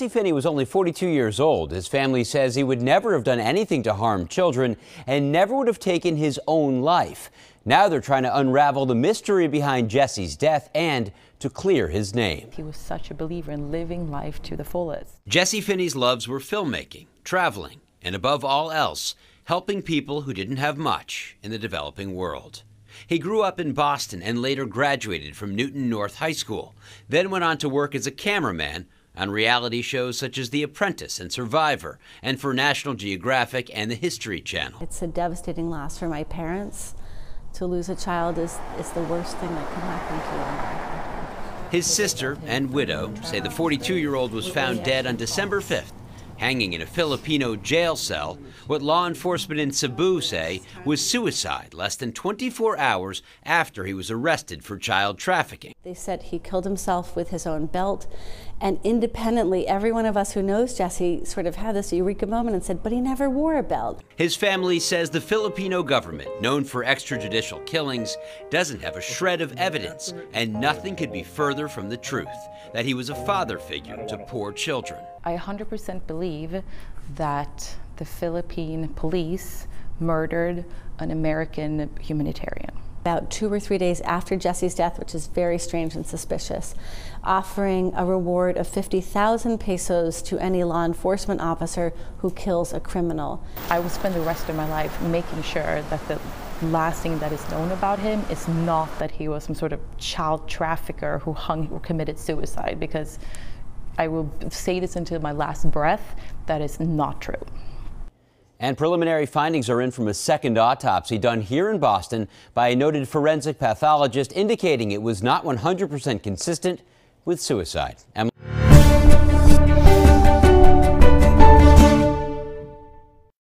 Jesse Finney was only 42 years old. His family says he would never have done anything to harm children and never would have taken his own life. Now they're trying to unravel the mystery behind Jesse's death and to clear his name. He was such a believer in living life to the fullest. Jesse Finney's loves were filmmaking, traveling, and above all else, helping people who didn't have much in the developing world. He grew up in Boston and later graduated from Newton North High School, then went on to work as a cameraman on reality shows such as The Apprentice and Survivor, and for National Geographic and the History Channel. It's a devastating loss for my parents. To lose a child is the worst thing that could happen to you. His sister and widow say the 42-year-old was found dead on December 5th, hanging in a Filipino jail cell. What law enforcement in Cebu say was suicide less than 24 hours after he was arrested for child trafficking. They said he killed himself with his own belt, and independently, every one of us who knows Jesse sort of had this eureka moment and said, but he never wore a belt. His family says the Filipino government, known for extrajudicial killings, doesn't have a shred of evidence, and nothing could be further from the truth, that he was a father figure to poor children. I 100% believe that the Philippine police murdered an American humanitarian. About 2 or 3 days after Jesse's death, which is very strange and suspicious, offering a reward of 50,000 pesos to any law enforcement officer who kills a criminal. I will spend the rest of my life making sure that the last thing that is known about him is not that he was some sort of child trafficker who committed suicide, because I will say this until my last breath, that is not true. And preliminary findings are in from a second autopsy done here in Boston by a noted forensic pathologist, indicating it was not 100% consistent with suicide. Emily